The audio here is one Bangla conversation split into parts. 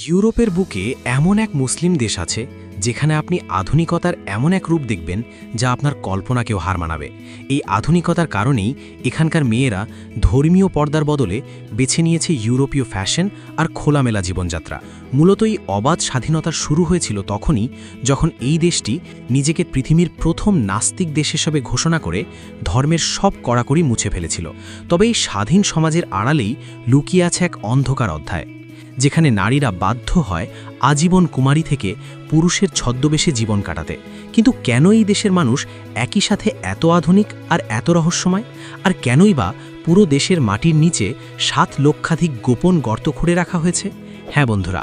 ইউরোপের বুকে এমন এক মুসলিম দেশ আছে যেখানে আপনি আধুনিকতার এমন এক রূপ দেখবেন যা আপনার কল্পনাকেও হার মানাবে। এই আধুনিকতার কারণেই এখানকার মেয়েরা ধর্মীয় পর্দার বদলে বেছে নিয়েছে ইউরোপীয় ফ্যাশন আর খোলামেলা জীবনযাত্রা। মূলত এই অবাধ স্বাধীনতার শুরু হয়েছিল তখনই যখন এই দেশটি নিজেকে পৃথিবীর প্রথম নাস্তিক দেশ হিসেবে ঘোষণা করে ধর্মের সব কড়াকড়ি মুছে ফেলেছিল। তবে এই স্বাধীন সমাজের আড়ালেই লুকিয়ে আছে এক অন্ধকার অধ্যায়, যেখানে নারীরা বাধ্য হয় আজীবন কুমারী থেকে পুরুষের ছদ্মবেশে জীবন কাটাতে। কিন্তু কেন এই দেশের মানুষ একই সাথে এত আধুনিক আর এত রহস্যময়? আর কেনই বা পুরো দেশের মাটির নিচে 7 লক্ষাধিক গোপন গর্ত খুঁড়ে রাখা হয়েছে? হ্যাঁ বন্ধুরা,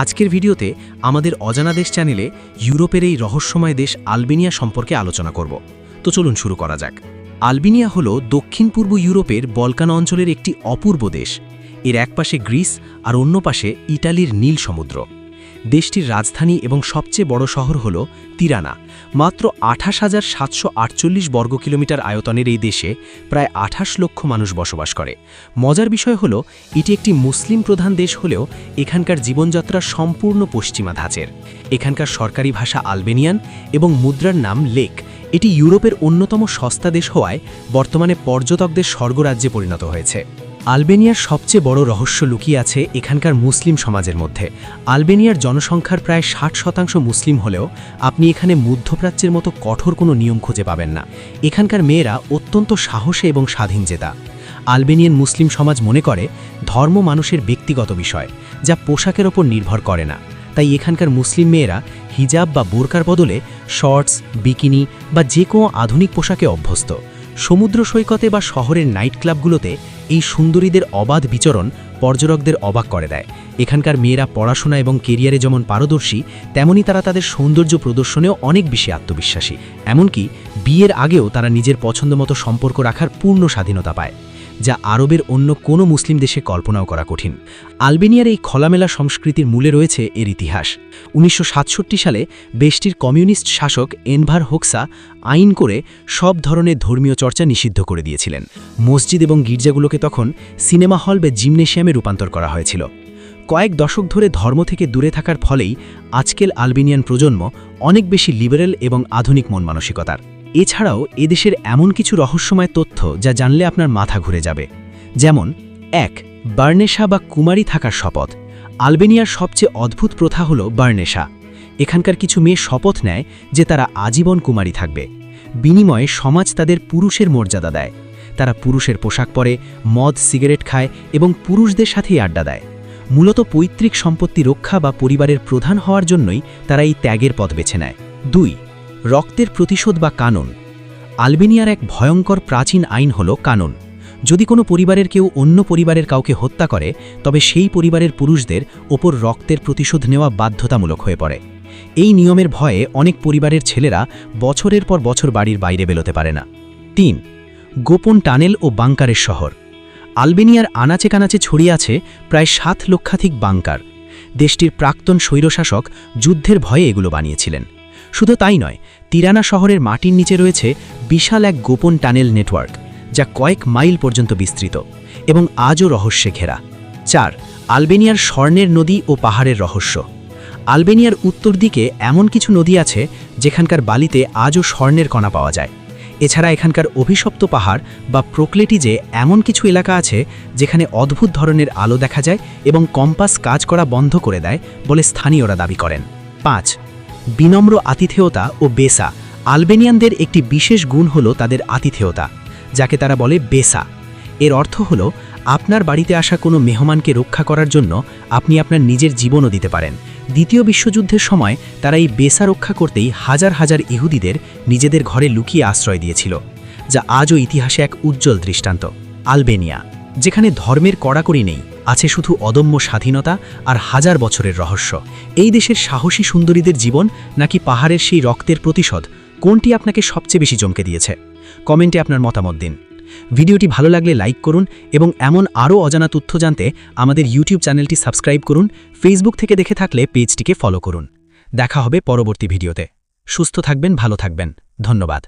আজকের ভিডিওতে আমাদের অজানা দেশ চ্যানেলে ইউরোপের এই রহস্যময় দেশ আলবেনিয়া সম্পর্কে আলোচনা করব। তো চলুন শুরু করা যাক। আলবেনিয়া হল দক্ষিণ পূর্ব ইউরোপের বলকান অঞ্চলের একটি অপূর্ব দেশ। এর এক পাশে গ্রিস আর অন্য পাশে ইটালির নীল সমুদ্র। দেশটির রাজধানী এবং সবচেয়ে বড় শহর হল তিরানা। মাত্র 28,748 বর্গ কিলোমিটার আয়তনের এই দেশে প্রায় 28 লক্ষ মানুষ বসবাস করে। মজার বিষয় হল এটি একটি মুসলিম প্রধান দেশ হলেও এখানকার জীবনযাত্রা সম্পূর্ণ পশ্চিমা ধাঁচের। এখানকার সরকারি ভাষা আলবেনিয়ান এবং মুদ্রার নাম লেক। এটি ইউরোপের অন্যতম সস্তা দেশ হওয়ায় বর্তমানে পর্যটকদের স্বর্গরাজ্যে পরিণত হয়েছে। আলবেনিয়ার সবচেয়ে বড় রহস্য লুকিয়ে আছে এখানকার মুসলিম সমাজের মধ্যে। আলবেনিয়ার জনসংখ্যার প্রায় 60% মুসলিম হলেও আপনি এখানে মধ্যপ্রাচ্যের মতো কঠোর কোনো নিয়ম খুঁজে পাবেন না। এখানকার মেয়েরা অত্যন্ত সাহসী এবং স্বাধীনচেতা। আলবেনিয়ান মুসলিম সমাজ মনে করে ধর্ম মানুষের ব্যক্তিগত বিষয়, যা পোশাকের ওপর নির্ভর করে না। তাই এখানকার মুসলিম মেয়েরা হিজাব বা বোরকার বদলে শর্টস, বিকিনি বা যে কোনো আধুনিক পোশাকে অভ্যস্ত। সমুদ্র সৈকতে বা শহরের নাইট ক্লাবগুলোতে এই সুন্দরীদের অবাধ বিচরণ পর্যটকদের অবাক করে দেয়। এখানকার মেয়েরা পড়াশোনা এবং কেরিয়ারে যেমন পারদর্শী, তেমনই তারা তাদের সৌন্দর্য প্রদর্শনেও অনেক বেশি আত্মবিশ্বাসী। এমনকি বিয়ের আগেও তারা নিজের পছন্দমতো সম্পর্ক রাখার পূর্ণ স্বাধীনতা পায়, যা আরবের অন্য কোনো মুসলিম দেশে কল্পনাও করা কঠিন। আলবেনিয়ার এই খোলামেলা সংস্কৃতির মূলে রয়েছে এর ইতিহাস। 1967 সালে দেশটির কমিউনিস্ট শাসক এনভার হোক্সা আইন করে সব ধরনের ধর্মীয় চর্চা নিষিদ্ধ করে দিয়েছিলেন। মসজিদ এবং গির্জাগুলোকে তখন সিনেমা হল বা জিমনেশিয়ামে রূপান্তর করা হয়েছিল। কয়েক দশক ধরে ধর্ম থেকে দূরে থাকার ফলেই আজকের আলবেনিয়ান প্রজন্ম অনেক বেশি লিবারেল এবং আধুনিক মন মানসিকতার। এছাড়াও এদেশের এমন কিছু রহস্যময় তথ্য যা জানলে আপনার মাথা ঘুরে যাবে। যেমন 1. বার্নেশা বা কুমারী থাকার শপথ। আলবেনিয়ার সবচেয়ে অদ্ভুত প্রথা হল বার্নেশা। এখানকার কিছু মেয়ে শপথ নেয় যে তারা আজীবন কুমারী থাকবে। বিনিময়ে সমাজ তাদের পুরুষের মর্যাদা দেয়। তারা পুরুষের পোশাক পরে, মদ সিগারেট খায় এবং পুরুষদের সাথেই আড্ডা দেয়। মূলত পৈতৃক সম্পত্তি রক্ষা বা পরিবারের প্রধান হওয়ার জন্যই তারা এই ত্যাগের পথ বেছে নেয়। 2. রক্তের প্রতিশোধ বা কানুন। আলবেনিয়ার এক ভয়ঙ্কর প্রাচীন আইন হল কানুন। যদি কোনো পরিবারের কেউ অন্য পরিবারের কাউকে হত্যা করে, তবে সেই পরিবারের পুরুষদের ওপর রক্তের প্রতিশোধ নেওয়া বাধ্যতামূলক হয়ে পড়ে। এই নিয়মের ভয়ে অনেক পরিবারের ছেলেরা বছরের পর বছর বাড়ির বাইরে বেরোতে পারে না। 3. গোপন টানেল ও বাংকারের শহর। আলবেনিয়ার আনাচে কানাচে ছড়িয়ে আছে প্রায় 7 লক্ষাধিক বাংকার। দেশটির প্রাক্তন স্বৈরশাসক যুদ্ধের ভয়ে এগুলো বানিয়েছিলেন। শুধু তাই নয়, তিরানা শহরের মাটির নিচে রয়েছে বিশাল এক গোপন টানেল নেটওয়ার্ক, যা কয়েক মাইল পর্যন্ত বিস্তৃত এবং আজও রহস্যে ঘেরা। 4. আলবেনিয়ার স্বর্ণের নদী ও পাহাড়ের রহস্য। আলবেনিয়ার উত্তর দিকে এমন কিছু নদী আছে যেখানকার বালিতে আজও স্বর্ণের কণা পাওয়া যায়। এছাড়া এখানকার অভিশপ্ত পাহাড় বা প্রোক্লেটিজে এমন কিছু এলাকা আছে যেখানে অদ্ভুত ধরনের আলো দেখা যায় এবং কম্পাস কাজ করা বন্ধ করে দেয় বলে স্থানীয়রা দাবি করেন। 5. বিনম্র আতিথেয়তা ও বেসা। আলবেনিয়ানদের একটি বিশেষ গুণ হল তাদের আতিথেয়তা, যাকে তারা বলে বেসা। এর অর্থ হল আপনার বাড়িতে আসা কোনো মেহমানকে রক্ষা করার জন্য আপনি আপনার নিজের জীবনও দিতে পারেন। দ্বিতীয় বিশ্বযুদ্ধের সময় তারা এই বেসা রক্ষা করতেই হাজার হাজার ইহুদিদের নিজেদের ঘরে লুকিয়ে আশ্রয় দিয়েছিল, যা আজও ইতিহাসে এক উজ্জ্বল দৃষ্টান্ত। আলবেনিয়া, যেখানে ধর্মের কড়াকড়ি নেই, আছে শুধু অদম্য স্বাধীনতা আর হাজার বছরের রহস্য। এই দেশের সাহসী সুন্দরীদের জীবন নাকি পাহাড়ের সেই রক্তের প্রতিশোধ, কোনটি আপনাকে সবচেয়ে বেশি চমকে দিয়েছে? কমেন্টে আপনার মতামত দিন। ভিডিওটি ভালো লাগলে লাইক করুন এবং এমন আরও অজানা তথ্য জানতে আমাদের ইউটিউব চ্যানেলটি সাবস্ক্রাইব করুন। ফেসবুক থেকে দেখে থাকলে পেজটিকে ফলো করুন। দেখা হবে পরবর্তী ভিডিওতে। সুস্থ থাকবেন, ভালো থাকবেন। ধন্যবাদ।